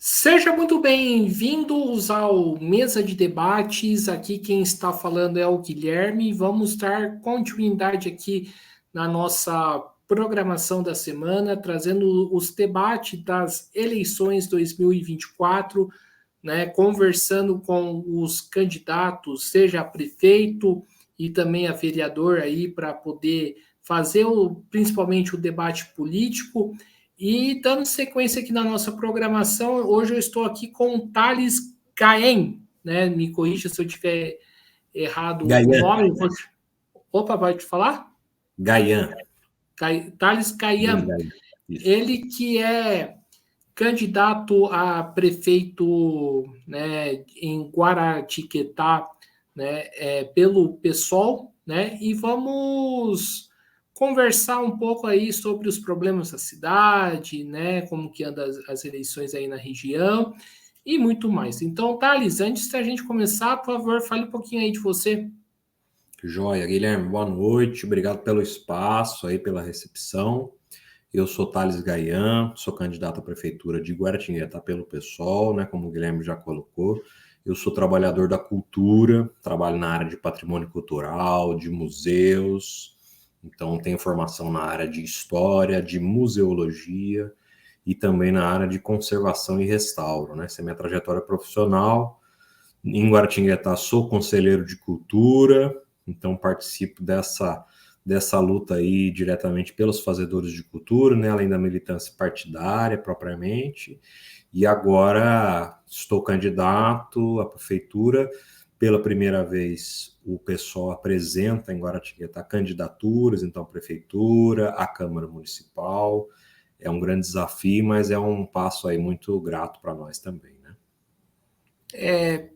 Seja muito bem-vindos ao Mesa de Debates. Aqui quem está falando é o Guilherme. Vamos dar continuidade aqui na nossa programação da semana, trazendo os debates das eleições 2024, né, conversando com os candidatos, seja a prefeito e também a vereador aí para poder fazer principalmente o debate político. E dando sequência aqui na nossa programação, hoje eu estou aqui com o Thales Caem, né? Me corrija se eu tiver errado o Gayan. nome. Opa, pode falar? Gayan. Thales Caem. Ele que é candidato a prefeito, né, em Guaratinguetá, né, pelo PSOL, né? E vamos conversar um pouco aí sobre os problemas da cidade, né? Como que andam as eleições aí na região e muito mais. Então, Thales, antes da gente começar, por favor, fale um pouquinho aí de você. Joia, Guilherme, boa noite, obrigado pelo espaço aí, pela recepção. Eu sou Thales Gayan, sou candidato à prefeitura de Guaratinguetá pelo PSOL, né, como o Guilherme já colocou. Eu sou trabalhador da cultura, trabalho na área de patrimônio cultural, de museus, então tenho formação na área de história, de museologia e também na área de conservação e restauro, né? Essa é a minha trajetória profissional. Em Guaratinguetá sou conselheiro de cultura, então participo dessa luta aí diretamente pelos fazedores de cultura, né, além da militância partidária propriamente, e agora estou candidato à prefeitura. Pela primeira vez o PSOL apresenta em Guaratinguetá candidaturas, então a prefeitura, a Câmara Municipal, é um grande desafio, mas é um passo aí muito grato para nós também, né?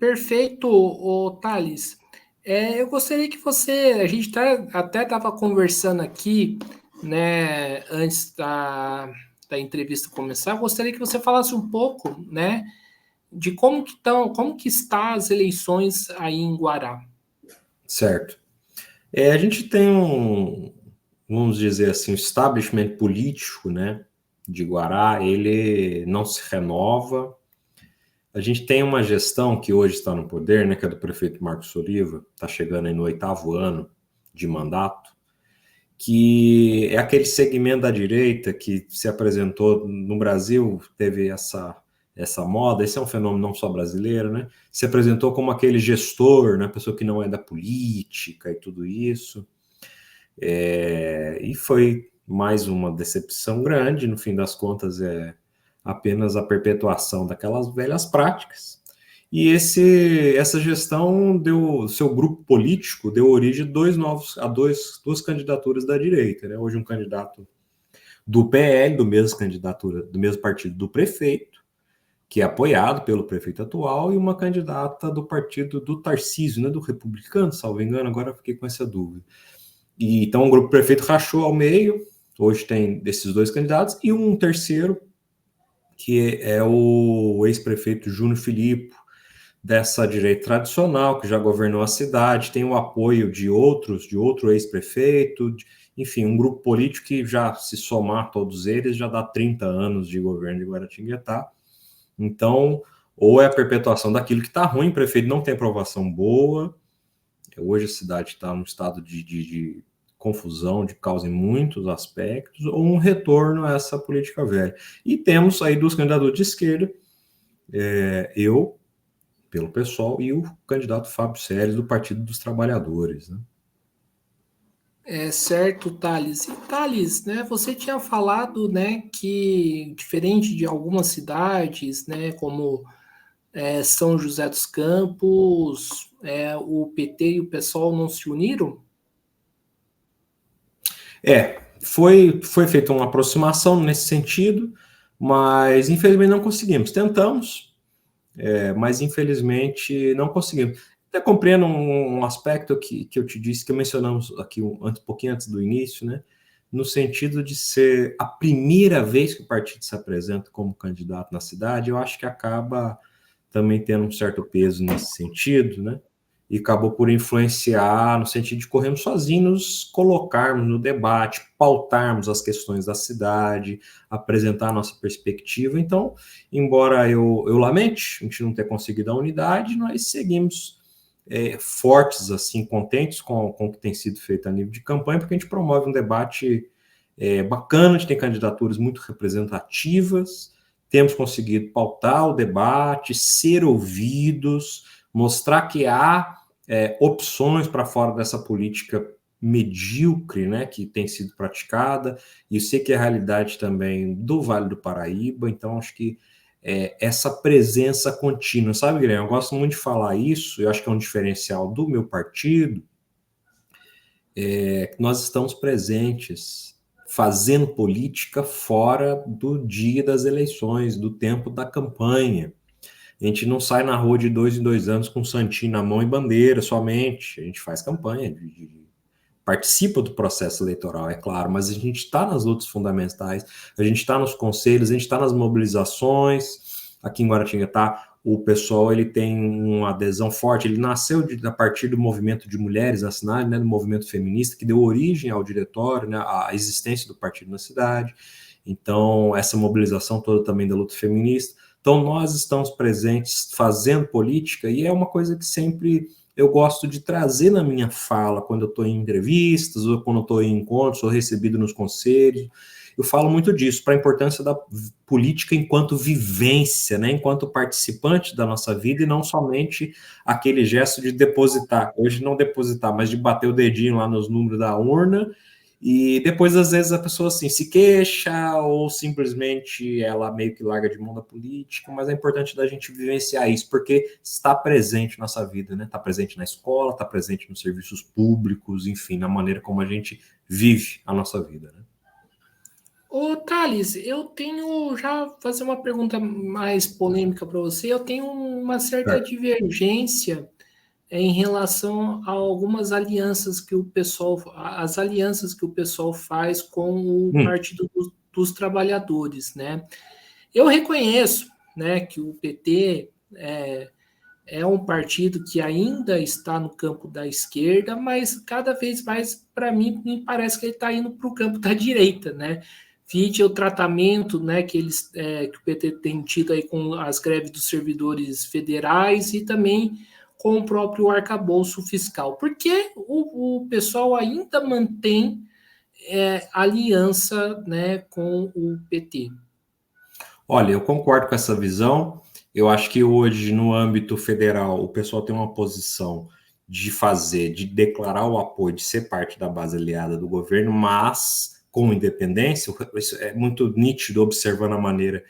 Perfeito, Thales. Eu gostaria que a gente até estava conversando aqui, né, antes da entrevista começar, eu gostaria que você falasse um pouco, né, de como que está as eleições aí em Guará. Certo. A gente tem vamos dizer assim, o establishment político, né, de Guará, ele não se renova. A gente tem uma gestão que hoje está no poder, né, que é do prefeito Marcos Soriva, está chegando aí no 8º ano de mandato, que é aquele segmento da direita que se apresentou no Brasil, teve essa moda, esse é um fenômeno não só brasileiro, né? Se apresentou como aquele gestor, né, pessoa que não é da política e tudo isso. E foi mais uma decepção grande, no fim das contas é apenas a perpetuação daquelas velhas práticas. E essa gestão seu grupo político deu origem a duas candidaturas da direita, né? Hoje um candidato do PL, do mesmo partido do prefeito, que é apoiado pelo prefeito atual, e uma candidata do partido do Tarcísio, né, do Republicano, salvo engano, agora fiquei com essa dúvida. E então o grupo prefeito rachou ao meio. Hoje tem desses dois candidatos e um terceiro, que é o ex-prefeito Júnior Filippo, dessa direita tradicional, que já governou a cidade, tem o apoio de outro ex-prefeito, enfim, um grupo político que já, se somar todos eles, já dá 30 anos de governo de Guaratinguetá. Então, ou é a perpetuação daquilo que está ruim, o prefeito não tem aprovação boa. Hoje a cidade está num estado de confusão, de causa em muitos aspectos, ou um retorno a essa política velha. E temos aí duas candidaturas de esquerda, eu, pelo PSOL, e o candidato Fábio Seles, do Partido dos Trabalhadores, né? Certo, Thales. E Thales, né, você tinha falado, né, que diferente de algumas cidades, né, como São José dos Campos, o PT e o PSOL não se uniram? Foi feita uma aproximação nesse sentido, mas infelizmente não conseguimos. Tentamos, mas infelizmente não conseguimos. Até compreendo um aspecto que eu te disse, que mencionamos aqui um pouquinho antes do início, né? No sentido de ser a primeira vez que o partido se apresenta como candidato na cidade, eu acho que acaba também tendo um certo peso nesse sentido, né? e acabou por influenciar no sentido de corrermos sozinhos, nos colocarmos no debate, pautarmos as questões da cidade, apresentar a nossa perspectiva. Então, embora eu lamente a gente não ter conseguido a unidade, nós seguimos fortes, assim, contentes com o que tem sido feito a nível de campanha, porque a gente promove um debate bacana, a gente tem candidaturas muito representativas, temos conseguido pautar o debate, ser ouvidos, mostrar que há opções para fora dessa política medíocre, né, que tem sido praticada, e eu sei que é a realidade também do Vale do Paraíba, então acho que essa presença contínua, sabe, Guilherme? Eu gosto muito de falar isso, eu acho que é um diferencial do meu partido, que nós estamos presentes, fazendo política fora do dia das eleições, do tempo da campanha. A gente não sai na rua de 2 em 2 anos com santinho na mão e bandeira somente. A gente faz campanha, participa do processo eleitoral, é claro, mas a gente está nas lutas fundamentais, a gente está nos conselhos, a gente está nas mobilizações. Aqui em Guaratinga o pessoal ele tem uma adesão forte, ele nasceu a partir do movimento de mulheres na cidade, né, do movimento feminista, que deu origem ao diretório, né, à existência do partido na cidade. Então, essa mobilização toda também da luta feminista. Então, nós estamos presentes fazendo política, e é uma coisa que sempre eu gosto de trazer na minha fala, quando eu estou em entrevistas, ou quando eu estou em encontros, ou recebido nos conselhos. Eu falo muito disso, para a importância da política enquanto vivência, né, enquanto participante da nossa vida, e não somente aquele gesto de depositar. Hoje não depositar, mas de bater o dedinho lá nos números da urna, e depois, às vezes, a pessoa assim, se queixa ou simplesmente ela meio que larga de mão da política, mas é importante da gente vivenciar isso, porque está presente na nossa vida, né? Está presente na escola, está presente nos serviços públicos, enfim, na maneira como a gente vive a nossa vida, né? Ô, Thales, eu tenho já fazer uma pergunta mais polêmica para você. Eu tenho uma certa Certo. divergência em relação a algumas alianças que o pessoal, as alianças que o pessoal faz com o Partido dos Trabalhadores, né? Eu reconheço, né, que o PT é um partido que ainda está no campo da esquerda, mas cada vez mais, para mim, me parece que ele está indo para o campo da direita, né? Vide o tratamento, né, que que o PT tem tido aí com as greves dos servidores federais e também com o próprio arcabouço fiscal. Porque o pessoal ainda mantém aliança, né, com o PT. Olha, eu concordo com essa visão. Eu acho que hoje, no âmbito federal, o pessoal tem uma posição de declarar o apoio, de ser parte da base aliada do governo, mas com independência. Isso é muito nítido observando a maneira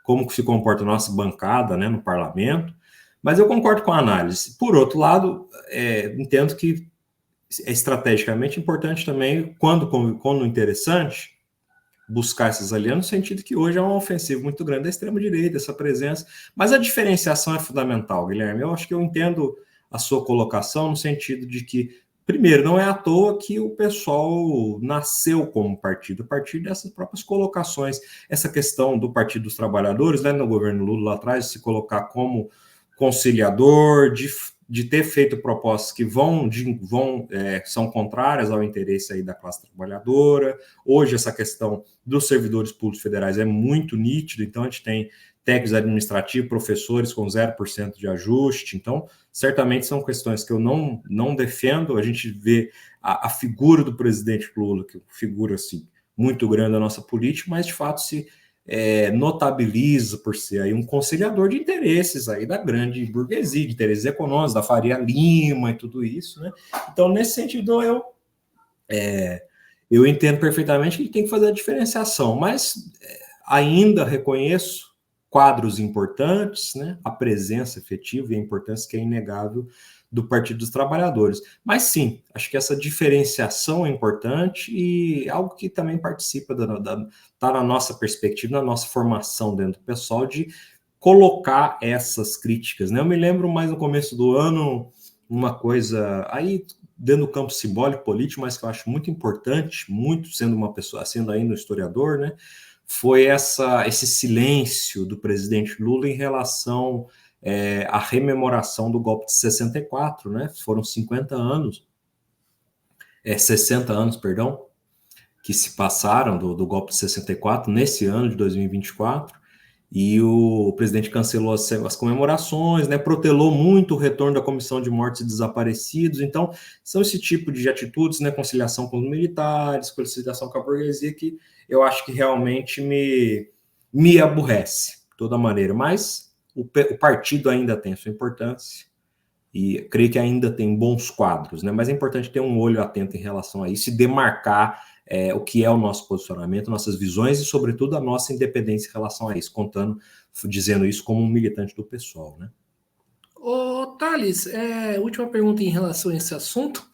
como se comporta a nossa bancada, né, no parlamento. Mas eu concordo com a análise. Por outro lado, entendo que é estrategicamente importante também, quando interessante, buscar essas alianças, no sentido que hoje é uma ofensiva muito grande da extrema-direita, essa presença. Mas a diferenciação é fundamental, Guilherme. Eu acho que eu entendo a sua colocação no sentido de que, primeiro, não é à toa que o pessoal nasceu como partido, a partir dessas próprias colocações. Essa questão do Partido dos Trabalhadores, né, no governo Lula lá atrás, de se colocar como conciliador, de ter feito propostas que são contrárias ao interesse aí da classe trabalhadora. Hoje, essa questão dos servidores públicos federais é muito nítido, então a gente tem técnicos administrativos, professores com 0% de ajuste, então certamente são questões que eu não defendo. A gente vê a figura do presidente Lula, que é uma figura assim, muito grande da nossa política, mas de fato se notabiliza por ser aí um conciliador de interesses aí da grande burguesia, de interesses econômicos, da Faria Lima e tudo isso, né? Então, nesse sentido, eu entendo perfeitamente que tem que fazer a diferenciação, mas ainda reconheço quadros importantes, né? A presença efetiva e a importância que é inegável do Partido dos Trabalhadores. Mas sim, acho que essa diferenciação é importante e algo que também participa tá na nossa perspectiva, na nossa formação dentro do pessoal, de colocar essas críticas, né? Eu me lembro mais no começo do ano, uma coisa aí dentro do campo simbólico político, mas que eu acho muito importante, muito sendo uma pessoa, sendo ainda um historiador, né? Foi esse silêncio do presidente Lula em relação a rememoração do golpe de 64, né? Foram 50 anos, 60 anos, perdão, que se passaram do golpe de 64, nesse ano de 2024, e o presidente cancelou as comemorações, né, protelou muito o retorno da Comissão de Mortos e Desaparecidos. Então, são esse tipo de atitudes, né, conciliação com os militares, conciliação com a burguesia, que eu acho que realmente me aborrece, de toda maneira. Mas o partido ainda tem sua importância, e creio que ainda tem bons quadros, né? Mas é importante ter um olho atento em relação a isso e demarcar o que é o nosso posicionamento, nossas visões e, sobretudo, a nossa independência em relação a isso, dizendo isso como um militante do PSOL, né? Ô, Thales, última pergunta em relação a esse assunto.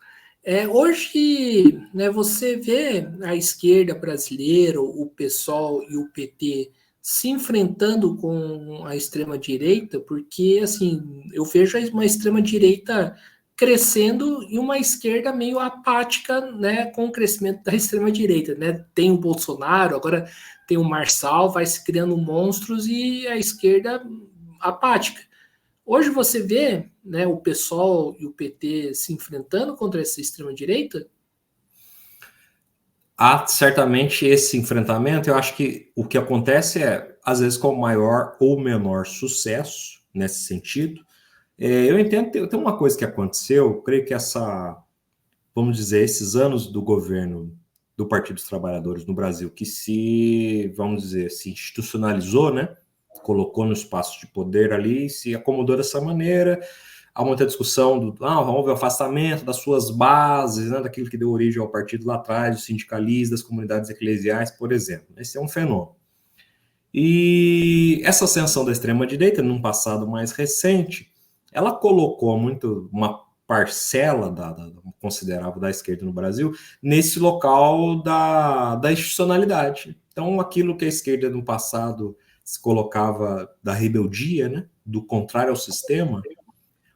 Hoje, né, você vê a esquerda brasileira, o PSOL e o PT se enfrentando com a extrema-direita, porque, assim, eu vejo uma extrema-direita crescendo e uma esquerda meio apática, né, com o crescimento da extrema-direita, né? Tem o Bolsonaro, agora tem o Marçal, vai se criando monstros e a esquerda apática. Hoje você vê, né, o PSOL e o PT se enfrentando contra essa extrema-direita? Há certamente esse enfrentamento. Eu acho que o que acontece às vezes, com maior ou menor sucesso nesse sentido. Eu entendo, tem uma coisa que aconteceu, eu creio que vamos dizer, esses anos do governo do Partido dos Trabalhadores no Brasil, que vamos dizer, se institucionalizou, né? Colocou no espaço de poder ali, se acomodou dessa maneira. Há muita discussão houve o afastamento das suas bases, né, daquilo que deu origem ao partido lá atrás, dos sindicalistas, das comunidades eclesiais, por exemplo. Esse é um fenômeno. E essa ascensão da extrema-direita, num passado mais recente, ela colocou uma parcela considerável da esquerda no Brasil nesse local da institucionalidade. Então, aquilo que a esquerda no passado se colocava da rebeldia, né, do contrário ao sistema,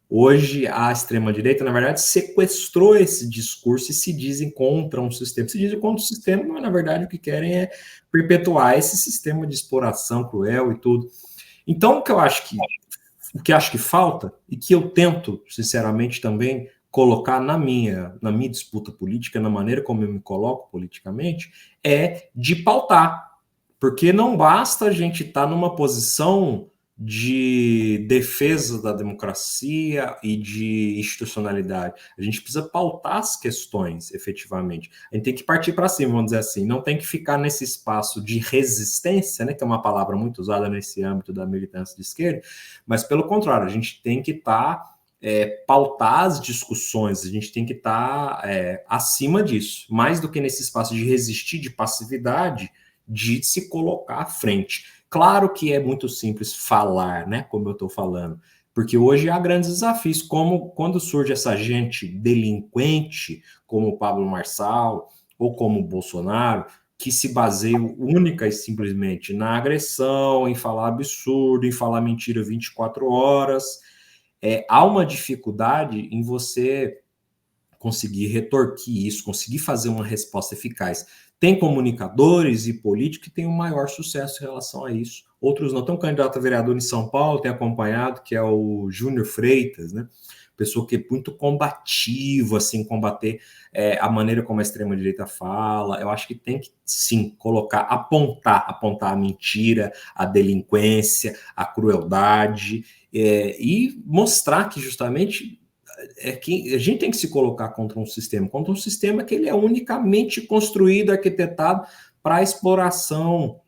hoje a extrema-direita, na verdade, sequestrou esse discurso e se dizem contra um sistema. Se dizem contra o sistema, mas na verdade o que querem é perpetuar esse sistema de exploração cruel e tudo. Então, o que acho que falta, e que eu tento, sinceramente, também colocar na minha disputa política, na maneira como eu me coloco politicamente, é de pautar. Porque não basta a gente estar numa posição de defesa da democracia e de institucionalidade. A gente precisa pautar as questões, efetivamente. A gente tem que partir para cima, vamos dizer assim. Não tem que ficar nesse espaço de resistência, né, que é uma palavra muito usada nesse âmbito da militância de esquerda, mas, pelo contrário, a gente tem que pautar as discussões, a gente tem que estar acima disso. Mais do que nesse espaço de resistir, de passividade, de se colocar à frente. Claro que é muito simples falar, né, como eu estou falando, porque hoje há grandes desafios, como quando surge essa gente delinquente, como o Pablo Marçal ou como o Bolsonaro, que se baseiam única e simplesmente na agressão, em falar absurdo, em falar mentira 24 horas. Há uma dificuldade em você conseguir retorquir isso, conseguir fazer uma resposta eficaz. Tem comunicadores e políticos que têm um maior sucesso em relação a isso. Outros não. Tem um candidato a vereador em São Paulo, tem acompanhado, que é o Júnior Freitas, né? Pessoa que é muito combativo, assim, combater a maneira como a extrema-direita fala. Eu acho que tem que, sim, apontar a mentira, a delinquência, a crueldade, e mostrar que, justamente, que a gente tem que se colocar contra um sistema que ele é unicamente construído, arquitetado para exploração.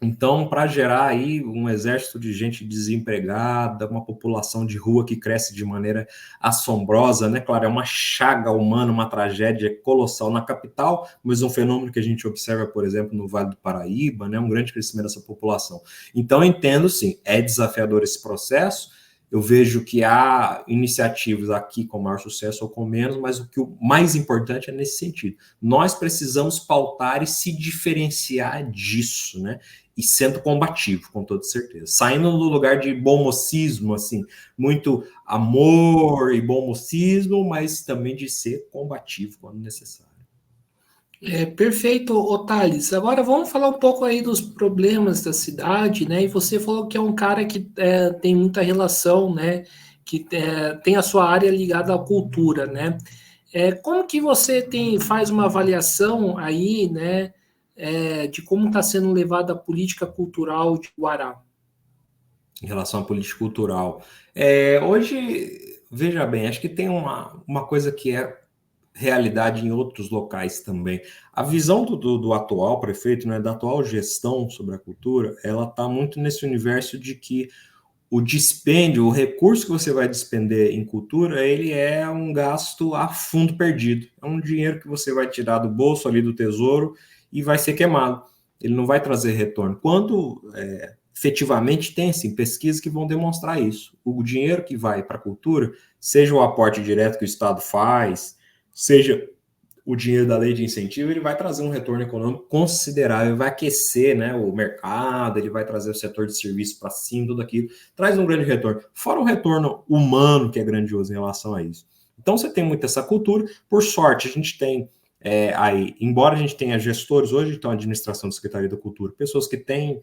Então, para gerar aí um exército de gente desempregada, uma população de rua que cresce de maneira assombrosa, né? Claro, é uma chaga humana, uma tragédia colossal na capital, mas um fenômeno que a gente observa, por exemplo, no Vale do Paraíba, né? Um grande crescimento dessa população. Então, entendo, sim, é desafiador esse processo. Eu vejo que há iniciativas aqui com maior sucesso ou com menos, mas o mais importante é nesse sentido. Nós precisamos pautar e se diferenciar disso, né? E sendo combativo, com toda certeza. Saindo do lugar de bom mocismo, assim, muito amor e bom mocismo, mas também de ser combativo quando necessário. Perfeito, Thales. Agora vamos falar um pouco aí dos problemas da cidade, né? E você falou que é um cara que tem muita relação, né? Que tem a sua área ligada à cultura, né? Como que você faz uma avaliação aí, né? De como está sendo levada a política cultural de Guará? Em relação à política cultural. Hoje, veja bem, acho que tem uma coisa que é realidade em outros locais também. A visão do atual prefeito, né, da atual gestão sobre a cultura, ela está muito nesse universo de que o dispêndio, o recurso que você vai despender em cultura, ele é um gasto a fundo perdido. É um dinheiro que você vai tirar do bolso ali do tesouro e vai ser queimado. Ele não vai trazer retorno. Quando efetivamente tem assim, pesquisas que vão demonstrar isso. O dinheiro que vai para a cultura, seja o aporte direto que o Estado faz, seja o dinheiro da lei de incentivo, ele vai trazer um retorno econômico considerável, vai aquecer, né, o mercado, ele vai trazer o setor de serviço para cima, tudo aquilo, traz um grande retorno. Fora o retorno humano, que é grandioso em relação a isso. Então você tem muito essa cultura. Por sorte, a gente tem aí, embora a gente tenha gestores hoje, então a administração da Secretaria da Cultura, pessoas que têm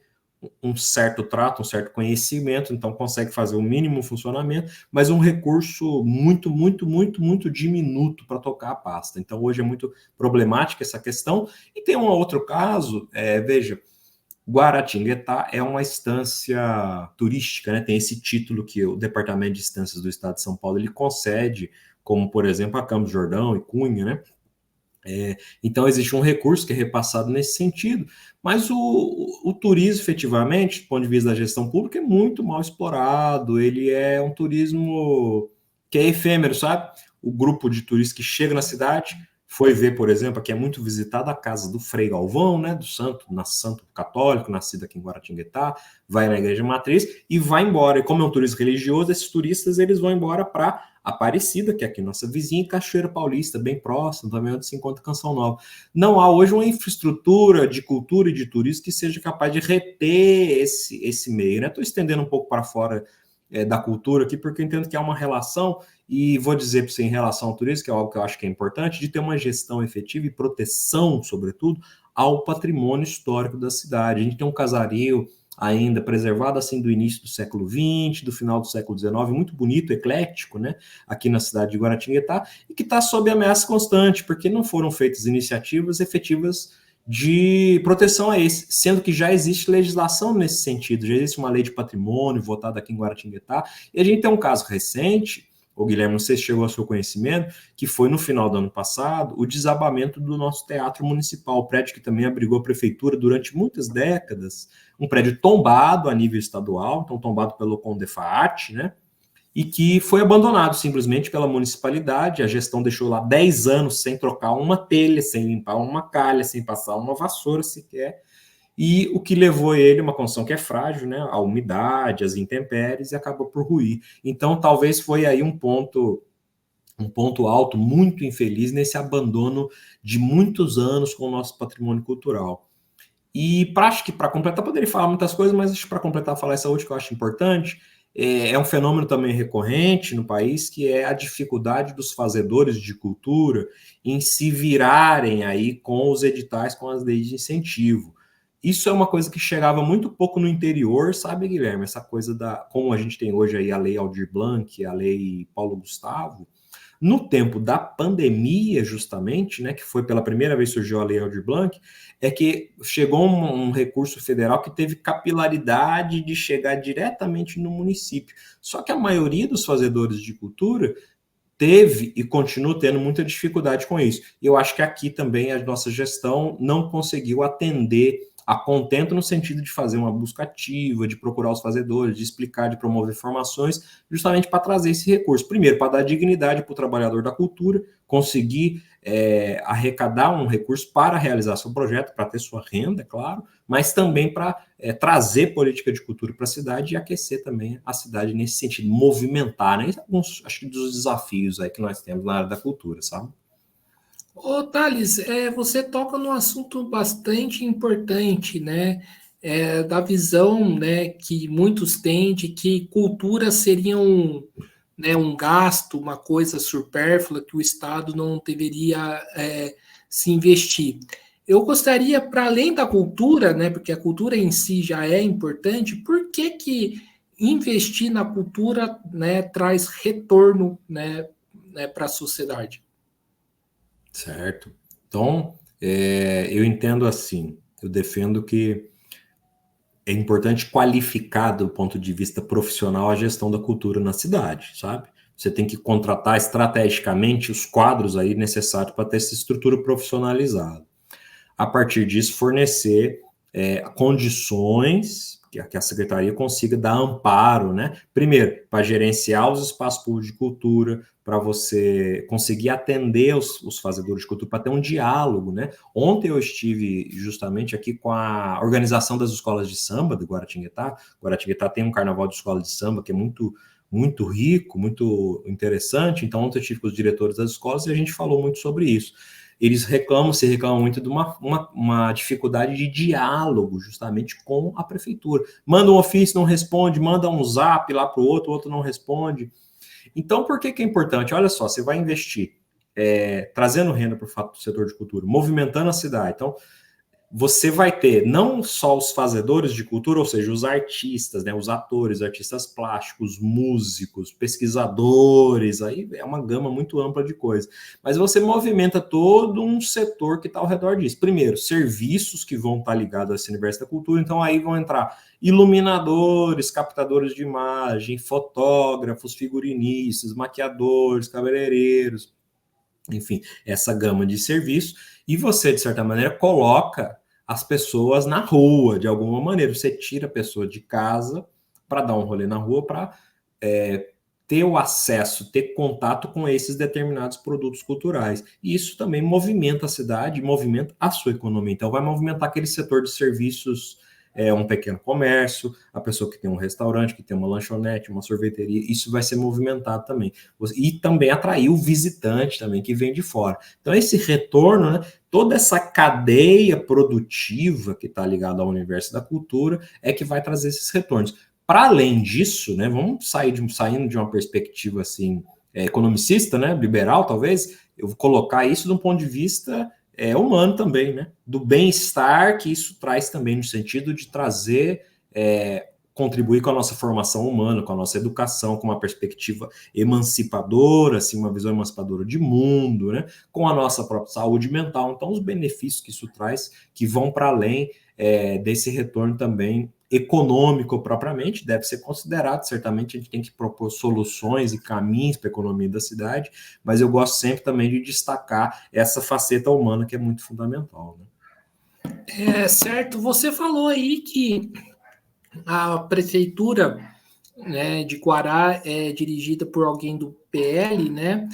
um certo trato, um certo conhecimento, então consegue fazer o mínimo funcionamento, mas um recurso muito, muito, muito, muito diminuto para tocar a pasta. Então hoje é muito problemática essa questão. E tem um outro caso, veja, Guaratinguetá é uma estância turística, né? Tem esse título que o Departamento de Estâncias do Estado de São Paulo ele concede, como por exemplo a Campos do Jordão e Cunha, né? Então, existe um recurso que é repassado nesse sentido, mas o turismo, efetivamente, do ponto de vista da gestão pública, é muito mal explorado. Ele é um turismo que é efêmero, sabe? O grupo de turistas que chega na cidade foi ver, por exemplo, aqui é muito visitada a casa do Frei Galvão, né, do santo católico, nascido aqui em Guaratinguetá, vai na igreja matriz e vai embora. E como é um turismo religioso, esses turistas eles vão embora para Aparecida, que é aqui nossa vizinha, e Cachoeira Paulista, bem próximo, também onde se encontra Canção Nova. Não há hoje uma infraestrutura de cultura e de turismo que seja capaz de reter esse meio. Estou estendendo um pouco para fora da cultura aqui, porque eu entendo que há uma relação, e vou dizer para você em relação ao turismo, que é algo que eu acho que é importante, de ter uma gestão efetiva e proteção, sobretudo, ao patrimônio histórico da cidade. A gente tem um casario ainda preservado assim do início do século XX, do final do século XIX, muito bonito, eclético, né, aqui na cidade de Guaratinguetá, e que está sob ameaça constante, porque não foram feitas iniciativas efetivas de proteção a esse, sendo que já existe legislação nesse sentido, já existe uma lei de patrimônio votada aqui em Guaratinguetá, e a gente tem um caso recente, o Guilherme, não sei se chegou ao seu conhecimento, que foi no final do ano passado, o desabamento do nosso teatro municipal, prédio que também abrigou a prefeitura durante muitas décadas, um prédio tombado a nível estadual, então tombado pelo Condefat, né? E que foi abandonado simplesmente pela municipalidade. A gestão deixou lá 10 anos sem trocar uma telha, sem limpar uma calha, sem passar uma vassoura sequer. E o que levou ele, uma construção que é frágil, né? A umidade, as intempéries, e acabou por ruir. Então, talvez foi aí um ponto alto, muito infeliz nesse abandono de muitos anos com o nosso patrimônio cultural. E acho que para completar, poderia falar muitas coisas, mas para completar, falar essa última que eu acho importante, é um fenômeno também recorrente no país, que é a dificuldade dos fazedores de cultura em se virarem aí com os editais, com as leis de incentivo. Isso é uma coisa que chegava muito pouco no interior, sabe, Guilherme? Essa coisa como a gente tem hoje aí a Lei Aldir Blanc, a Lei Paulo Gustavo, no tempo da pandemia, justamente, né, que foi pela primeira vez que surgiu a Lei Aldir Blanc, é que chegou um recurso federal que teve capilaridade de chegar diretamente no município. Só que a maioria dos fazedores de cultura teve e continua tendo muita dificuldade com isso. E eu acho que aqui também a nossa gestão não conseguiu atender a contento no sentido de fazer uma busca ativa, de procurar os fazedores, de explicar, de promover formações, justamente para trazer esse recurso. Primeiro, para dar dignidade para o trabalhador da cultura, conseguir arrecadar um recurso para realizar seu projeto, para ter sua renda, é claro, mas também para trazer política de cultura para a cidade e aquecer também a cidade nesse sentido, movimentar, né? Alguns, acho que dos desafios aí que nós temos na área da cultura, sabe? Ô, Thales, você toca num assunto bastante importante, né? Da visão, né, que muitos têm de que cultura seria um gasto, uma coisa supérflua que o Estado não deveria se investir. Eu gostaria, para além da cultura, né, porque a cultura em si já é importante, por que investir na cultura, né, traz retorno, né, para a sociedade? Certo. Então, eu entendo assim, eu defendo que é importante qualificar do ponto de vista profissional a gestão da cultura na cidade, sabe? Você tem que contratar estrategicamente os quadros aí necessários para ter essa estrutura profissionalizada. A partir disso, fornecer condições que a secretaria consiga dar amparo, né? Primeiro, para gerenciar os espaços públicos de cultura, para você conseguir atender os fazedores de cultura, para ter um diálogo, né? Ontem eu estive justamente aqui com a organização das escolas de samba do Guaratinguetá. Guaratinguetá tem um carnaval de escola de samba que é muito rico, muito interessante. Então, ontem eu estive com os diretores das escolas e a gente falou muito sobre isso. Eles se reclamam muito de uma dificuldade de diálogo justamente com a prefeitura. Manda um ofício, não responde, manda um zap lá para o outro não responde. Então, por que é importante? Olha só, você vai investir trazendo renda para o setor de cultura, movimentando a cidade. Então, você vai ter não só os fazedores de cultura, ou seja, os artistas, né, os atores, artistas plásticos, músicos, pesquisadores, aí é uma gama muito ampla de coisas. Mas você movimenta todo um setor que está ao redor disso. Primeiro, serviços que vão estar ligados a esse universo da cultura, então aí vão entrar iluminadores, captadores de imagem, fotógrafos, figurinistas, maquiadores, cabeleireiros, enfim, essa gama de serviços, e você, de certa maneira, coloca as pessoas na rua, de alguma maneira. Você tira a pessoa de casa para dar um rolê na rua, para ter o acesso, ter contato com esses determinados produtos culturais. E isso também movimenta a cidade, movimenta a sua economia. Então, vai movimentar aquele setor de serviços, um pequeno comércio, a pessoa que tem um restaurante, que tem uma lanchonete, uma sorveteria, isso vai ser movimentado também. E também atrair o visitante também, que vem de fora. Então, esse retorno, né, toda essa cadeia produtiva que está ligada ao universo da cultura é que vai trazer esses retornos. Para além disso, né, vamos saindo de uma perspectiva assim, economicista, né, liberal, talvez, eu vou colocar isso de um ponto de vista humano também, né? Do bem-estar que isso traz também, no sentido de trazer, contribuir com a nossa formação humana, com a nossa educação, com uma perspectiva emancipadora, assim, uma visão emancipadora de mundo, né? Com a nossa própria saúde mental. Então, os benefícios que isso traz, que vão para além desse retorno também econômico propriamente, deve ser considerado. Certamente a gente tem que propor soluções e caminhos para a economia da cidade, mas eu gosto sempre também de destacar essa faceta humana que é muito fundamental, né? Certo, você falou aí que a prefeitura, né, de Guará é dirigida por alguém do PL, né?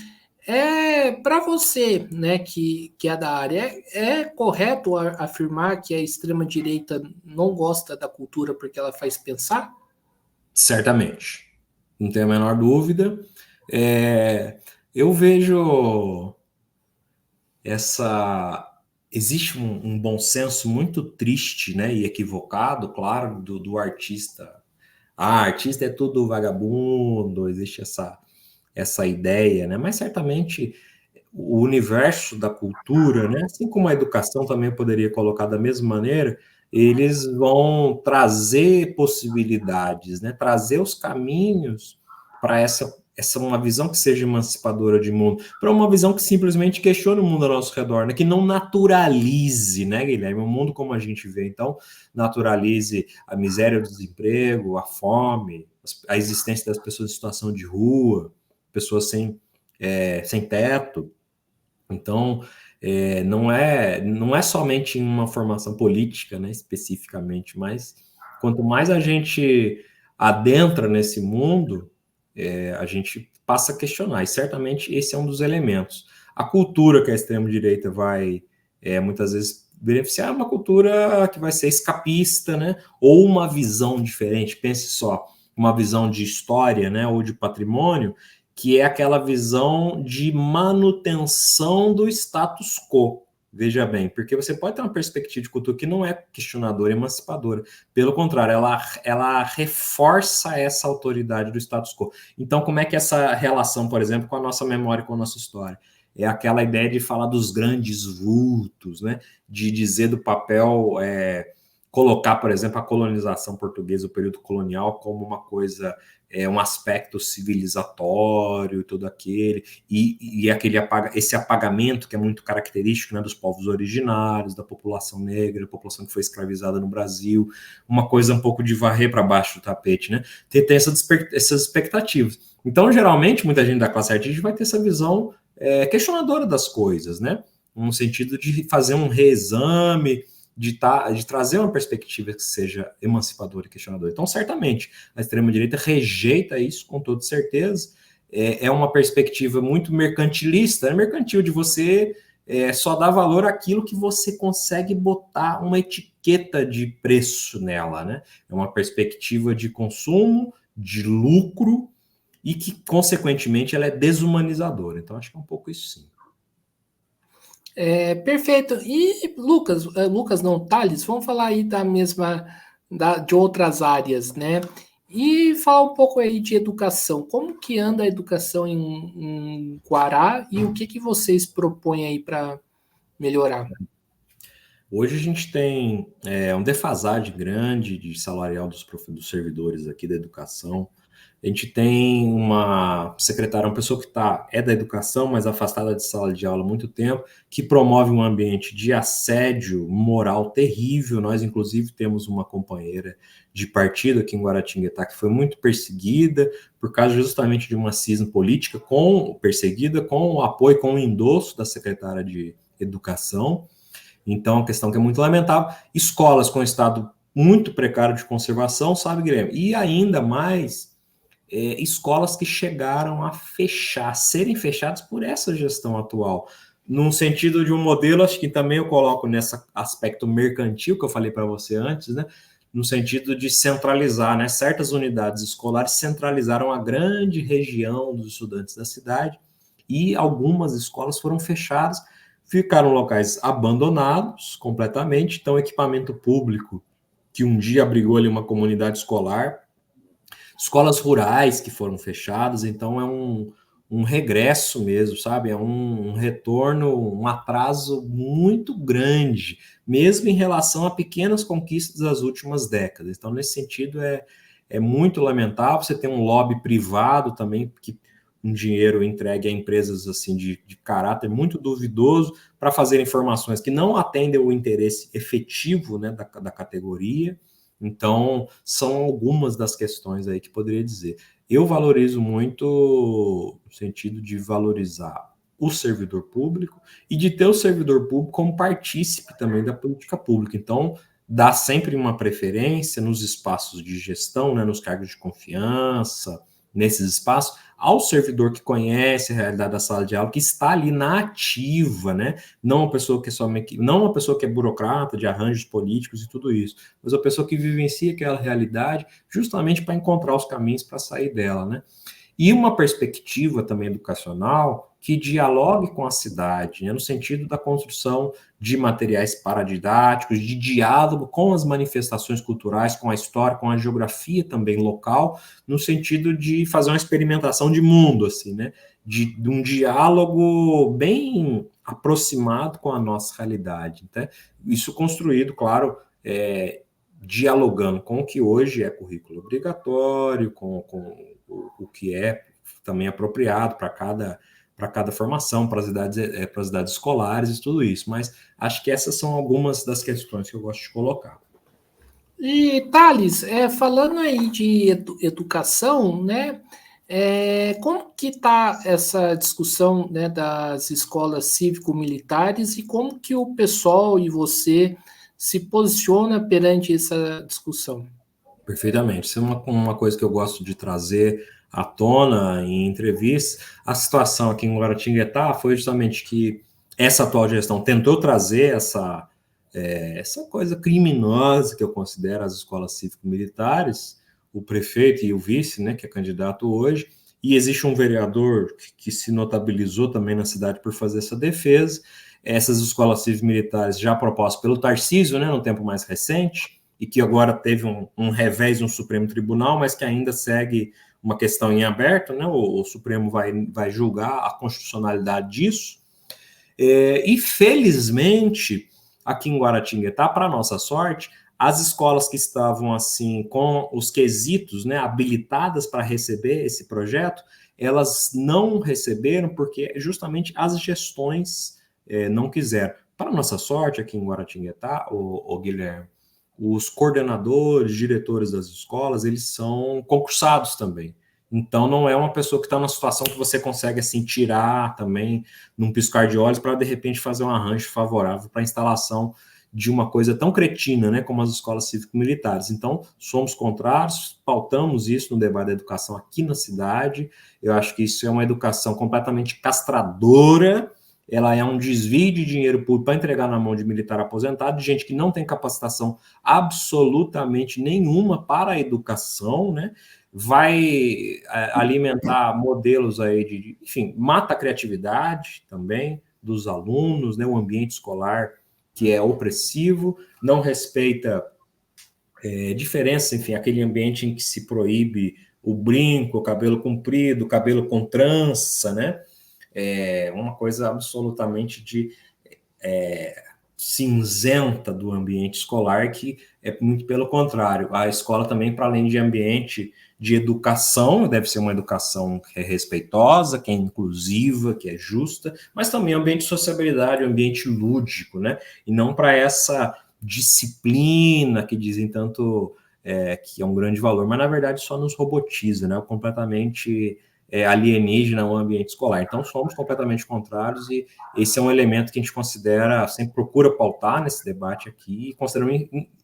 Para você, né, que é da área, é correto afirmar que a extrema-direita não gosta da cultura porque ela faz pensar? Certamente, não tenho a menor dúvida. Eu vejo existe um bom senso muito triste, né, e equivocado, claro, do artista. Artista é tudo vagabundo, existe essa ideia, né? Mas certamente o universo da cultura, né? Assim como a educação também poderia colocar da mesma maneira, eles vão trazer possibilidades, né? Trazer os caminhos para essa uma visão que seja emancipadora de mundo, para uma visão que simplesmente questione o mundo ao nosso redor, né? Que não naturalize, né, Guilherme, o mundo como a gente vê. Então, naturalize a miséria, o desemprego, a fome, a existência das pessoas em situação de rua, pessoas sem teto. Então, não é somente em uma formação política, né, especificamente, mas quanto mais a gente adentra nesse mundo, a gente passa a questionar, e certamente esse é um dos elementos. A cultura que a extrema-direita vai, muitas vezes, beneficiar é uma cultura que vai ser escapista, né, ou uma visão diferente. Pense só, uma visão de história, né, ou de patrimônio, que é aquela visão de manutenção do status quo. Veja bem, porque você pode ter uma perspectiva de cultura que não é questionadora, emancipadora. Pelo contrário, ela reforça essa autoridade do status quo. Então, como é que essa relação, por exemplo, com a nossa memória, com a nossa história? é aquela ideia de falar dos grandes vultos, né? De dizer do papel, colocar, por exemplo, a colonização portuguesa, o período colonial, como uma coisa, um aspecto civilizatório, todo aquele, e esse apagamento que é muito característico, né, dos povos originários, da população negra, da população que foi escravizada no Brasil, uma coisa um pouco de varrer para baixo do tapete, né? Tem essas expectativas. Então, geralmente, muita gente da classe artística vai ter essa visão questionadora das coisas, né? No sentido de fazer um reexame, de trazer uma perspectiva que seja emancipadora e questionadora. Então, certamente, a extrema-direita rejeita isso com toda certeza. É uma perspectiva muito mercantilista, mercantil, de você só dar valor àquilo que você consegue botar uma etiqueta de preço nela, né? É uma perspectiva de consumo, de lucro, e que, consequentemente, ela é desumanizadora. Então, acho que é um pouco isso, sim. Perfeito. E Lucas não, Thales, vamos falar aí de outras áreas, né? E falar um pouco aí de educação. Como que anda a educação em Guará e o que vocês propõem aí para melhorar? Hoje a gente tem uma defasagem grande de salarial dos servidores aqui da educação. A gente tem uma secretária, uma pessoa que é da educação, mas afastada de sala de aula há muito tempo, que promove um ambiente de assédio moral terrível. Nós, inclusive, temos uma companheira de partido aqui em Guaratinguetá que foi muito perseguida por causa justamente de uma cisma política, perseguida com o apoio, com o endosso da secretária de educação. Então, a questão que é muito lamentável. Escolas com estado muito precário de conservação, sabe, Guilherme? E ainda mais escolas que chegaram a serem fechadas por essa gestão atual. Num sentido de um modelo, acho que também eu coloco nesse aspecto mercantil que eu falei para você antes, né? No sentido de centralizar, né? Certas unidades escolares centralizaram a grande região dos estudantes da cidade e algumas escolas foram fechadas, ficaram locais abandonados completamente. Então, equipamento público que um dia abrigou ali uma comunidade escolar, escolas rurais que foram fechadas. Então é um regresso mesmo, sabe? É um retorno, um atraso muito grande, mesmo em relação a pequenas conquistas das últimas décadas. Então, nesse sentido, é muito lamentável. Você tem um lobby privado também, que um dinheiro entregue a empresas assim de caráter muito duvidoso para fazer informações que não atendem o interesse efetivo, né, da categoria. Então, são algumas das questões aí que poderia dizer. Eu valorizo muito no sentido de valorizar o servidor público e de ter o servidor público como partícipe também da política pública. Então, dá sempre uma preferência nos espaços de gestão, né, nos cargos de confiança, nesses espaços, ao servidor que conhece a realidade da sala de aula, que está ali na ativa, né? Não uma pessoa que é burocrata de arranjos políticos e tudo isso, mas uma pessoa que vivencia aquela realidade justamente para encontrar os caminhos para sair dela, né? E uma perspectiva também educacional que dialogue com a cidade, né, no sentido da construção de materiais paradidáticos, de diálogo com as manifestações culturais, com a história, com a geografia também local, no sentido de fazer uma experimentação de mundo, assim, né? De um diálogo bem aproximado com a nossa realidade. Né? Isso construído, claro, dialogando com o que hoje é currículo obrigatório, com o que é também apropriado para cada formação, para as idades escolares e tudo isso. Mas acho que essas são algumas das questões que eu gosto de colocar. E, Thales, falando aí de educação, né? Como que está essa discussão, né, das escolas cívico-militares e como que o pessoal e você se posiciona perante essa discussão? Perfeitamente. Isso é uma coisa que eu gosto de trazer à tona em entrevistas. A situação aqui em Guaratinguetá foi justamente que essa atual gestão tentou trazer essa coisa criminosa que eu considero as escolas cívico-militares, o prefeito e o vice, né, que é candidato hoje, e existe um vereador que se notabilizou também na cidade por fazer essa defesa. Essas escolas cívico-militares já propostas pelo Tarcísio, né, no tempo mais recente, e que agora teve um revés no Supremo Tribunal, mas que ainda segue uma questão em aberto, né? O Supremo vai julgar a constitucionalidade disso. E felizmente, aqui em Guaratinguetá, para nossa sorte, as escolas que estavam assim com os quesitos, né, habilitadas para receber esse projeto, elas não receberam porque justamente as gestões não quiseram. Para nossa sorte, aqui em Guaratinguetá, o Guilherme, os coordenadores, diretores das escolas, eles são concursados também. Então, não é uma pessoa que está numa situação que você consegue assim tirar também num piscar de olhos para de repente fazer um arranjo favorável para a instalação de uma coisa tão cretina, né, como as escolas cívico-militares. Então, somos contrários, pautamos isso no debate da educação aqui na cidade. Eu acho que isso é uma educação completamente castradora. Ela é um desvio de dinheiro público para entregar na mão de militar aposentado, de gente que não tem capacitação absolutamente nenhuma para a educação, né? Vai alimentar modelos aí enfim, mata a criatividade também dos alunos, né? O ambiente escolar que é opressivo, não respeita diferença, enfim, aquele ambiente em que se proíbe o brinco, o cabelo comprido, o cabelo com trança, né? É uma coisa absolutamente cinzenta do ambiente escolar, que é muito pelo contrário. A escola também, para além de ambiente de educação, deve ser uma educação que é respeitosa, que é inclusiva, que é justa, mas também ambiente de sociabilidade, ambiente lúdico, né? E não para essa disciplina que dizem tanto que é um grande valor, mas na verdade só nos robotiza, né? Completamente alienígena ao ambiente escolar. Então, somos completamente contrários e esse é um elemento que a gente considera, sempre procura pautar nesse debate aqui e considera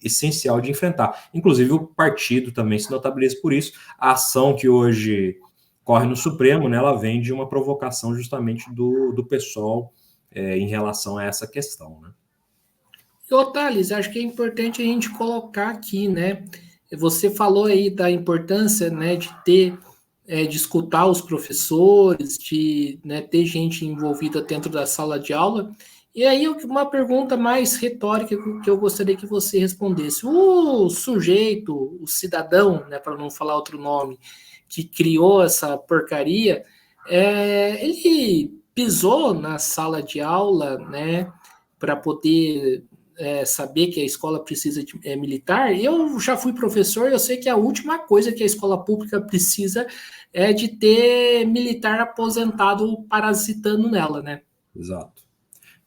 essencial de enfrentar. Inclusive, o partido também se notabiliza por isso. A ação que hoje corre no Supremo, né, ela vem de uma provocação justamente do pessoal em relação a essa questão, né? Ô, Thales, acho que é importante a gente colocar aqui, né? Você falou aí da importância, né, de ter, de escutar os professores, de, né, ter gente envolvida dentro da sala de aula. E aí, uma pergunta mais retórica que eu gostaria que você respondesse. O sujeito, o cidadão, né, para não falar outro nome, que criou essa porcaria, ele pisou na sala de aula, né, para poder saber que a escola precisa de militar. Eu já fui professor, eu sei que a última coisa que a escola pública precisa é de ter militar aposentado parasitando nela, né? Exato.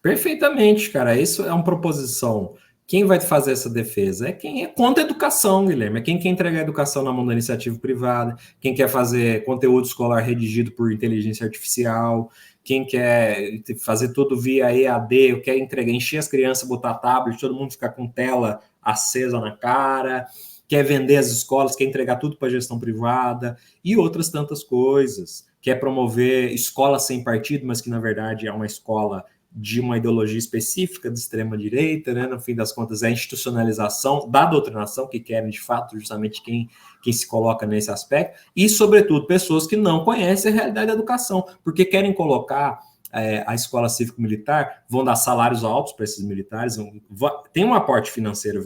Perfeitamente, cara. Isso é uma proposição. Quem vai fazer essa defesa? É quem é contra a educação, Guilherme. É quem quer entregar a educação na mão da iniciativa privada, quem quer fazer conteúdo escolar redigido por inteligência artificial, quem quer fazer tudo via EAD, quer entregar, encher as crianças, botar tablet, todo mundo ficar com tela acesa na cara, quer vender as escolas, quer entregar tudo para a gestão privada e outras tantas coisas. Quer promover escola sem partido, mas que na verdade é uma escola de uma ideologia específica de extrema-direita, né? No fim das contas, é a institucionalização da doutrinação que querem, de fato, justamente quem se coloca nesse aspecto, e, sobretudo, pessoas que não conhecem a realidade da educação, porque querem colocar a escola cívico-militar, vão dar salários altos para esses militares, tem um aporte financeiro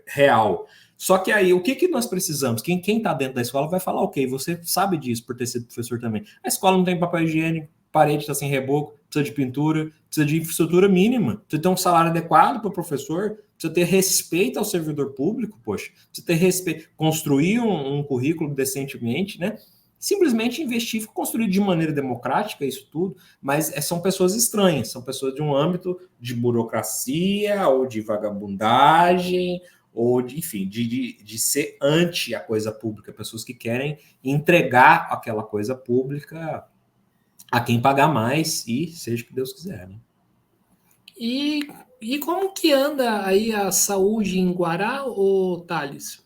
real. Só que aí, o que nós precisamos? Quem está dentro da escola vai falar, ok, você sabe disso por ter sido professor também. A escola não tem papel higiênico, parede está sem reboco, precisa de pintura, precisa de infraestrutura mínima, precisa ter um salário adequado para o professor, precisa ter respeito ao servidor público, poxa, precisa ter respeito, construir um currículo decentemente, né? Simplesmente investir, construir de maneira democrática isso tudo, mas são pessoas estranhas, são pessoas de um âmbito de burocracia ou de vagabundagem, ou de, enfim, de ser anti a coisa pública, pessoas que querem entregar aquela coisa pública a quem pagar mais e seja o que Deus quiser, né? E como que anda aí a saúde em Guará, ô Thales?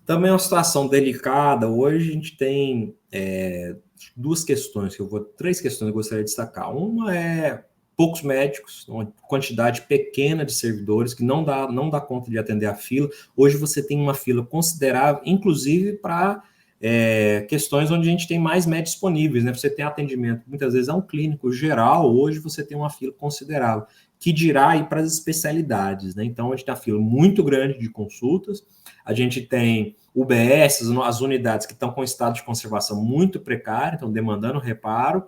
Também é uma situação delicada. Hoje a gente tem três questões que eu gostaria de destacar. Uma é poucos médicos, uma quantidade pequena de servidores que não dá conta de atender a fila. Hoje você tem uma fila considerável, inclusive para questões onde a gente tem mais médicos disponíveis, né? Você tem atendimento, muitas vezes é um clínico geral, hoje você tem uma fila considerável, que dirá aí para as especialidades, né? Então a gente tem uma fila muito grande de consultas, a gente tem UBS, as unidades que estão com estado de conservação muito precário, estão demandando reparo,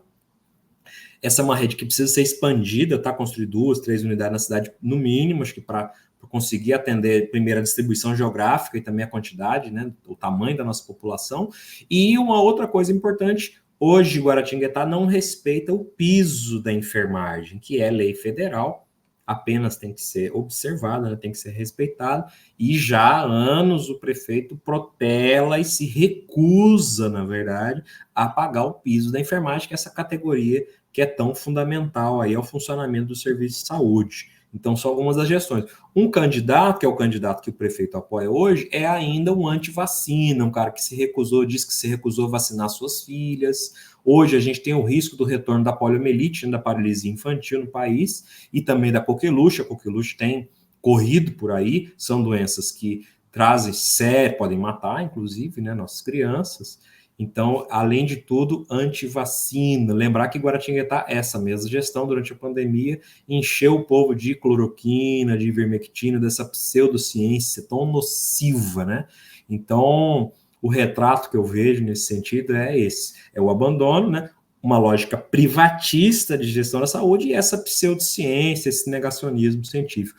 Essa é uma rede que precisa ser expandida, tá? Construir 2, 3 unidades na cidade, no mínimo, acho que para conseguir atender, primeiro, a distribuição geográfica e também a quantidade, né? O tamanho da nossa população. E uma outra coisa importante, hoje Guaratinguetá não respeita o piso da enfermagem, que é lei federal, apenas tem que ser observada, né? Tem que ser respeitada, e já há anos o prefeito protela e se recusa, na verdade, a pagar o piso da enfermagem, que é essa categoria que é tão fundamental aí ao funcionamento do serviço de saúde. Então, são algumas das gestões. Um candidato, que é o candidato que o prefeito apoia hoje, é ainda um anti-vacina, um cara que se recusou, diz que se recusou a vacinar suas filhas. Hoje a gente tem o risco do retorno da poliomielite, da paralisia infantil no país, e também da coqueluche. A coqueluche tem corrido por aí, são doenças que trazem sério, podem matar, inclusive, né, nossas crianças. Então, além de tudo, anti-vacina. Lembrar que Guaratinguetá, essa mesma gestão durante a pandemia, encheu o povo de cloroquina, de ivermectina, dessa pseudociência tão nociva, né? Então, o retrato que eu vejo nesse sentido é esse: é o abandono, né? Uma lógica privatista de gestão da saúde e essa pseudociência, esse negacionismo científico.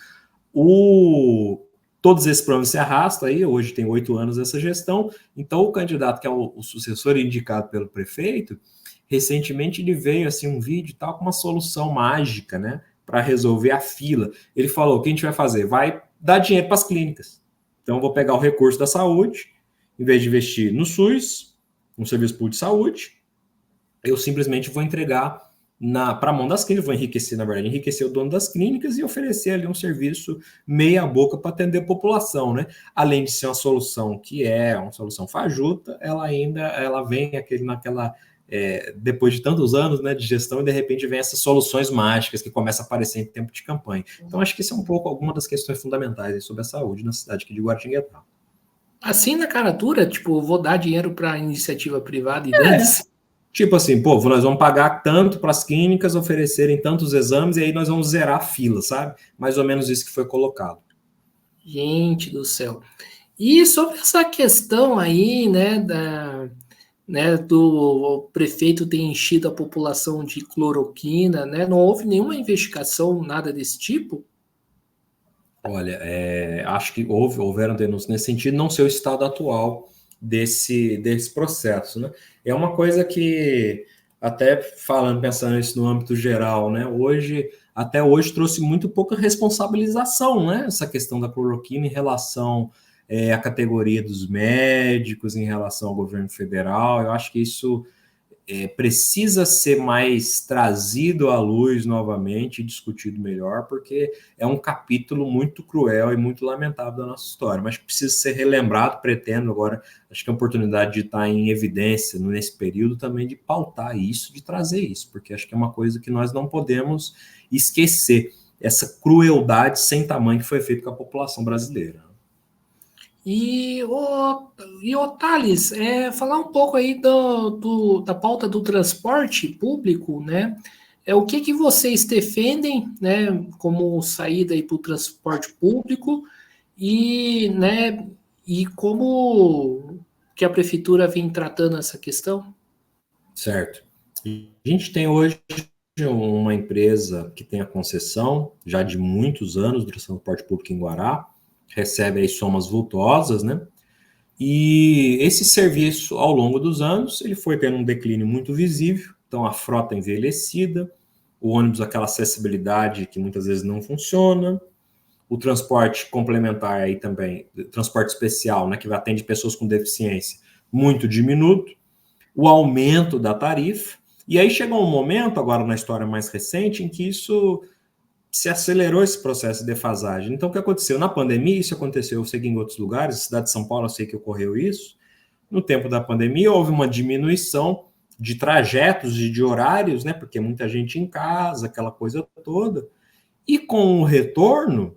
Todos esses problemas se arrastam aí, hoje tem 8 anos essa gestão, então o candidato que é o sucessor indicado pelo prefeito, recentemente ele veio assim um vídeo tal com uma solução mágica, né, para resolver a fila. Ele falou: o que a gente vai fazer? Vai dar dinheiro para as clínicas. Então eu vou pegar o recurso da saúde, em vez de investir no SUS, no Serviço Público de Saúde, eu simplesmente vou entregar para a mão das clínicas, vou enriquecer, na verdade, enriquecer o dono das clínicas e oferecer ali um serviço meia boca para atender a população, né? Além de ser uma solução que é uma solução fajuta, ela vem naquela depois de tantos anos, né, de gestão, e de repente vem essas soluções mágicas que começam a aparecer em tempo de campanha. Então acho que isso é um pouco alguma das questões fundamentais sobre a saúde na cidade aqui de Guaratinguetá. Assim na cara dura, tipo, vou dar dinheiro para iniciativa privada e dane-se. Tipo assim, pô, nós vamos pagar tanto para as clínicas oferecerem tantos exames e aí nós vamos zerar a fila, sabe? Mais ou menos isso que foi colocado. Gente do céu. E sobre essa questão aí, do prefeito ter enchido a população de cloroquina, né? Não houve nenhuma investigação, nada desse tipo? Olha, acho que houveram denúncias nesse sentido, não sei o estado atual desse processo, né? É uma coisa que, até falando, pensando isso no âmbito geral, né? Até hoje trouxe muito pouca responsabilização, né? Essa questão da cloroquina em relação à categoria dos médicos, em relação ao governo federal. Eu acho que isso precisa ser mais trazido à luz novamente e discutido melhor, porque é um capítulo muito cruel e muito lamentável da nossa história, mas precisa ser relembrado. Pretendo agora, acho que é a oportunidade de estar em evidência nesse período também, de pautar isso, de trazer isso, porque acho que é uma coisa que nós não podemos esquecer, essa crueldade sem tamanho que foi feita com a população brasileira. E o Thales, falar um pouco aí da pauta do transporte público, né? O que vocês defendem, né, como saída para o transporte público né, e como que a prefeitura vem tratando essa questão? Certo. A gente tem hoje uma empresa que tem a concessão já de muitos anos do transporte público em Guará, recebe aí somas vultosas, né? E esse serviço, ao longo dos anos, ele foi tendo um declínio muito visível. Então, a frota envelhecida, o ônibus, aquela acessibilidade que muitas vezes não funciona, o transporte complementar aí também, transporte especial, né, que atende pessoas com deficiência, muito diminuto, o aumento da tarifa. E aí chegou um momento, agora na história mais recente, em que isso se acelerou, esse processo de defasagem. Então, o que aconteceu? Na pandemia, isso aconteceu, eu sei que em outros lugares, na cidade de São Paulo, eu sei que ocorreu isso. No tempo da pandemia, houve uma diminuição de trajetos e de horários, né? Porque muita gente em casa, aquela coisa toda. E com o retorno,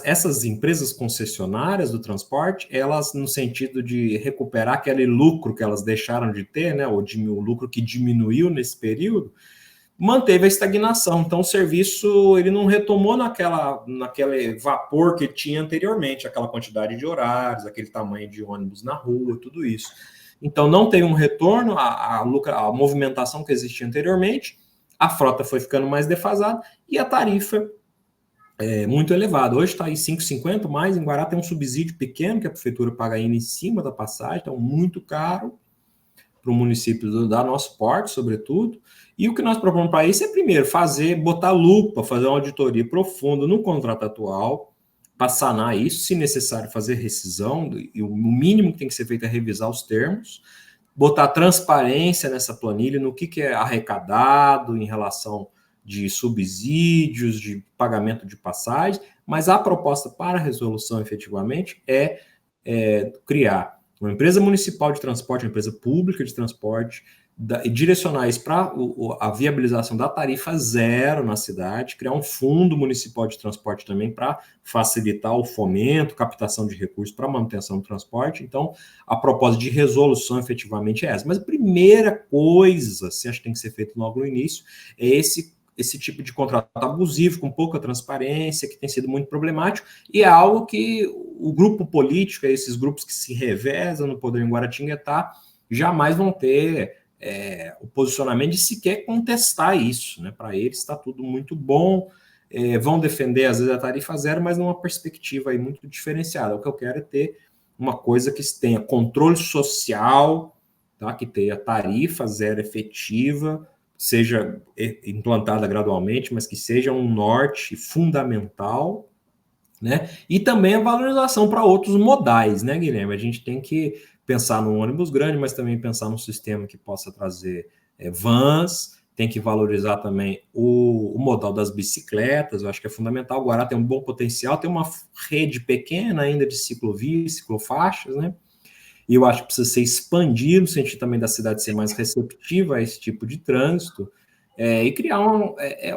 essas empresas concessionárias do transporte, elas, no sentido de recuperar aquele lucro que elas deixaram de ter, né? O lucro que diminuiu nesse período, manteve a estagnação. Então, o serviço ele não retomou naquele vapor que tinha anteriormente, aquela quantidade de horários, aquele tamanho de ônibus na rua, tudo isso. Então, não tem um retorno à movimentação que existia anteriormente. a frota foi ficando mais defasada e a tarifa muito elevada. Hoje está aí 5,50, mas em Guará tem um subsídio pequeno que a prefeitura paga ainda em cima da passagem, então muito caro para o município da nosso porte, sobretudo. E o que nós propomos para isso é, primeiro, botar lupa, fazer uma auditoria profunda no contrato atual, para sanar isso, se necessário, fazer rescisão, e o mínimo que tem que ser feito é revisar os termos, botar transparência nessa planilha, no que é arrecadado em relação de subsídios, de pagamento de passagem, mas a proposta para a resolução, efetivamente, é criar uma empresa municipal de transporte, uma empresa pública de transporte, e direcionar isso para a viabilização da tarifa zero na cidade, criar um fundo municipal de transporte também para facilitar o fomento, captação de recursos para manutenção do transporte. Então, a proposta de resolução efetivamente é essa. Mas a primeira coisa, se acho que tem que ser feito logo no início, é esse tipo de contrato abusivo, com pouca transparência, que tem sido muito problemático, e é algo que o grupo político, esses grupos que se revezam no poder em Guaratinguetá, jamais vão ter o posicionamento de sequer contestar isso, né? Para eles está tudo muito bom, vão defender às vezes a tarifa zero, mas numa perspectiva aí muito diferenciada. O que eu quero é ter uma coisa que tenha controle social, tá? Que tenha tarifa zero efetiva, seja implantada gradualmente, mas que seja um norte fundamental, né? E também a valorização para outros modais, né, Guilherme? A gente tem que pensar num ônibus grande, mas também pensar num sistema que possa trazer vans, tem que valorizar também o modal das bicicletas, eu acho que é fundamental. O Guará tem um bom potencial, tem uma rede pequena ainda de ciclovias, ciclofaixas, né? E eu acho que precisa ser expandido, no sentido também da cidade ser mais receptiva a esse tipo de trânsito, e criar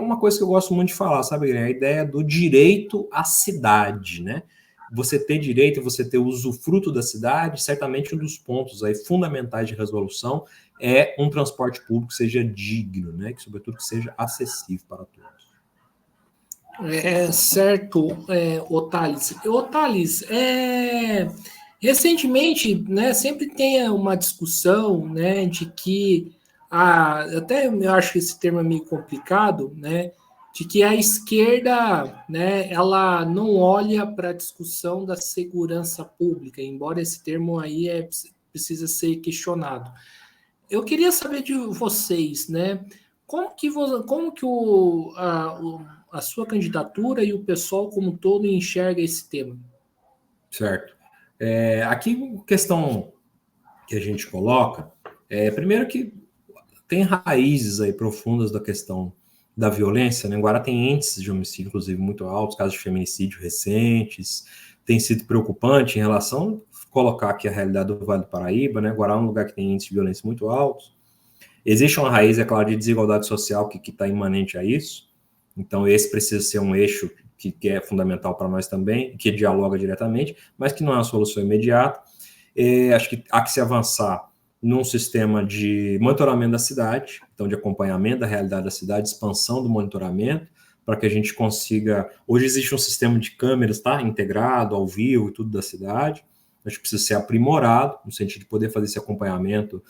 uma coisa que eu gosto muito de falar, sabe, Guilherme? A ideia do direito à cidade, né? Você ter direito, você ter usufruto da cidade, certamente um dos pontos aí fundamentais de resolução é um transporte público que seja digno, né? Que, sobretudo, que seja acessível para todos. Certo, Thales. Thales, recentemente, né, sempre tem uma discussão, né, de que até eu acho que esse termo é meio complicado, né, de que a esquerda, né, ela não olha para a discussão da segurança pública, embora esse termo aí precisa ser questionado. Eu queria saber de vocês, né, como que a sua candidatura e o pessoal como um todo enxerga esse tema? Certo. Aqui, a questão que a gente coloca primeiro que tem raízes aí profundas da questão da violência, né? Guará tem índices de homicídio, inclusive, muito altos, casos de feminicídio recentes, tem sido preocupante em relação a colocar aqui a realidade do Vale do Paraíba, né? Guará é um lugar que tem índices de violência muito altos. Existe uma raiz, é claro, de desigualdade social que está imanente a isso, então esse precisa ser um eixo que é fundamental para nós também, que dialoga diretamente, mas que não é uma solução imediata. Acho que há que se avançar num sistema de monitoramento da cidade, então de acompanhamento da realidade da cidade, expansão do monitoramento, para que a gente consiga... Hoje existe um sistema de câmeras, tá? Integrado, ao vivo e tudo da cidade, acho que precisa ser aprimorado, no sentido de poder fazer esse acompanhamento,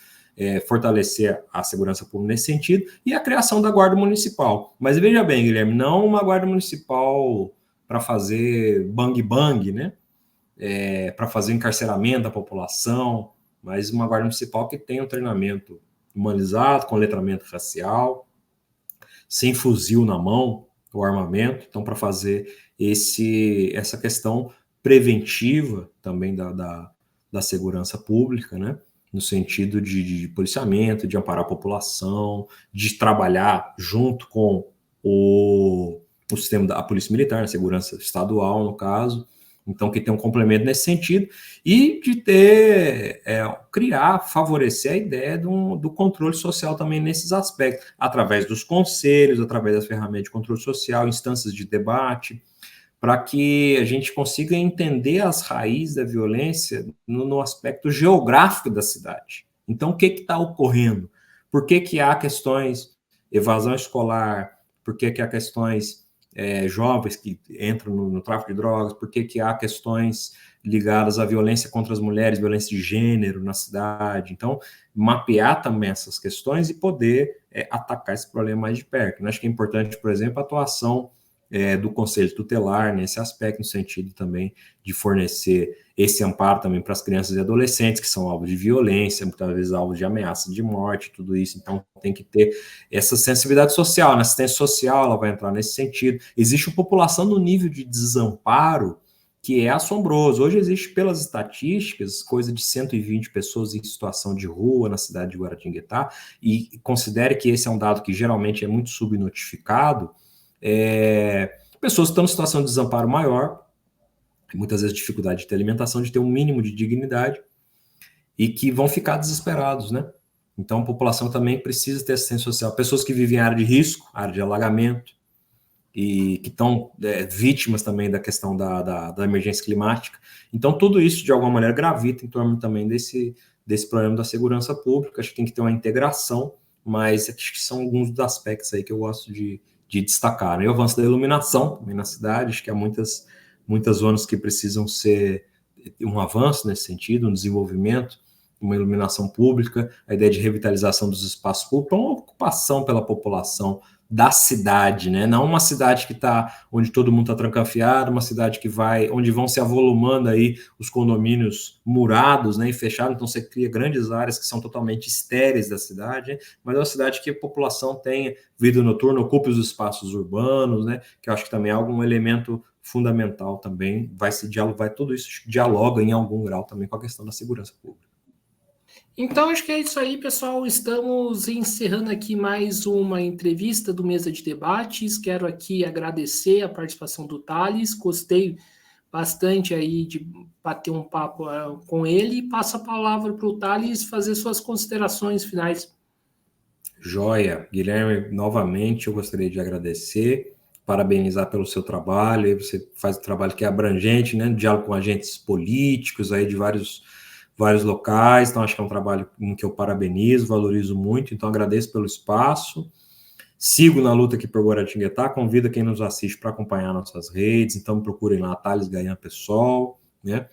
fortalecer a segurança pública nesse sentido, e a criação da Guarda Municipal. Mas veja bem, Guilherme, não uma Guarda Municipal para fazer bang-bang, né? Para fazer encarceramento da população, mas uma Guarda Municipal que tenha um treinamento humanizado, com letramento racial, sem fuzil na mão, o armamento, então para fazer essa questão preventiva também da segurança pública, né? No sentido de policiamento, de amparar a população, de trabalhar junto com o sistema da Polícia Militar, a segurança estadual, no caso, então que tem um complemento nesse sentido, e de favorecer a ideia do controle social também nesses aspectos, através dos conselhos, através das ferramentas de controle social, instâncias de debate, para que a gente consiga entender as raízes da violência no aspecto geográfico da cidade. Então, o que está ocorrendo? Por que há questões evasão escolar? Por que há questões jovens que entram no tráfico de drogas? Por que há questões ligadas à violência contra as mulheres, violência de gênero na cidade. Então, mapear também essas questões e poder atacar esse problema mais de perto. Eu acho que é importante, por exemplo, a atuação do Conselho Tutelar nesse aspecto, no sentido também de fornecer esse amparo também para as crianças e adolescentes que são alvos de violência, muitas vezes alvos de ameaça de morte, tudo isso. Então, tem que ter essa sensibilidade social. Na assistência social, ela vai entrar nesse sentido. Existe uma população no nível de desamparo que é assombroso. Hoje existe, pelas estatísticas, coisa de 120 pessoas em situação de rua na cidade de Guaratinguetá, e considere que esse é um dado que geralmente é muito subnotificado. Pessoas que estão em situação de desamparo maior, muitas vezes dificuldade de ter alimentação, de ter um mínimo de dignidade, e que vão ficar desesperados, né? Então, a população também precisa ter assistência social. Pessoas que vivem em área de risco, área de alagamento, e que estão vítimas também da questão da emergência climática. Então, tudo isso, de alguma maneira, gravita em torno também desse problema da segurança pública. Acho que tem que ter uma integração, mas acho que são alguns dos aspectos aí que eu gosto de destacar. E o avanço da iluminação também na cidade, acho que há muitas zonas que precisam ser um avanço nesse sentido, um desenvolvimento, uma iluminação pública, a ideia de revitalização dos espaços públicos, uma ocupação pela população da cidade, né? Não uma cidade que está onde todo mundo está trancafiado, uma cidade que onde vão se avolumando aí os condomínios murados, né, e fechados, então você cria grandes áreas que são totalmente estéreis da cidade, né? Mas é uma cidade que a população tenha vida noturna, ocupe os espaços urbanos, né? Que eu acho que também é algum elemento fundamental também, tudo isso dialoga em algum grau também com a questão da segurança pública. Então, acho que é isso aí, pessoal. Estamos encerrando aqui mais uma entrevista do Mesa de Debates. Quero aqui agradecer a participação do Thales. Gostei bastante aí de bater um papo com ele. Passo a palavra para o Thales fazer suas considerações finais. Joia. Guilherme, novamente eu gostaria de agradecer, parabenizar pelo seu trabalho. Você faz um trabalho que é abrangente, né? Diálogo com agentes políticos aí de vários locais, então acho que é um trabalho em que eu parabenizo, valorizo muito, então agradeço pelo espaço, sigo na luta aqui por Guaratinguetá, convido quem nos assiste para acompanhar nossas redes, então procurem lá, Thales Gayan Pessoal, né?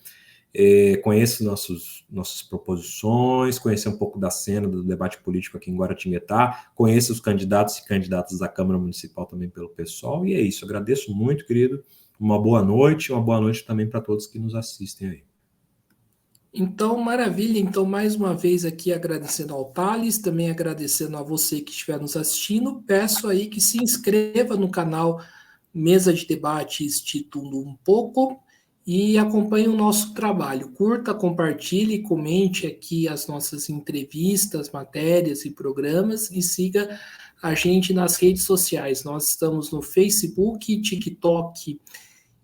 Conheço nossas proposições, conhecer um pouco da cena do debate político aqui em Guaratinguetá, conheço os candidatos e candidatas da Câmara Municipal também pelo pessoal, e é isso, agradeço muito, querido, uma boa noite também para todos que nos assistem aí. Então, maravilha. Então, mais uma vez aqui agradecendo ao Thales, também agradecendo a você que estiver nos assistindo. Peço aí que se inscreva no canal Mesa de Debates Título um pouco e acompanhe o nosso trabalho. Curta, compartilhe, comente aqui as nossas entrevistas, matérias e programas e siga a gente nas redes sociais. Nós estamos no Facebook, TikTok,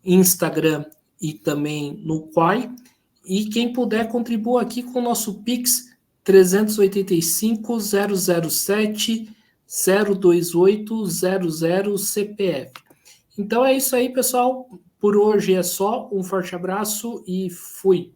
Instagram e também no Quai. E quem puder, contribua aqui com o nosso Pix 385-007-02800 CPF. Então é isso aí, pessoal. Por hoje é só. Um forte abraço e fui.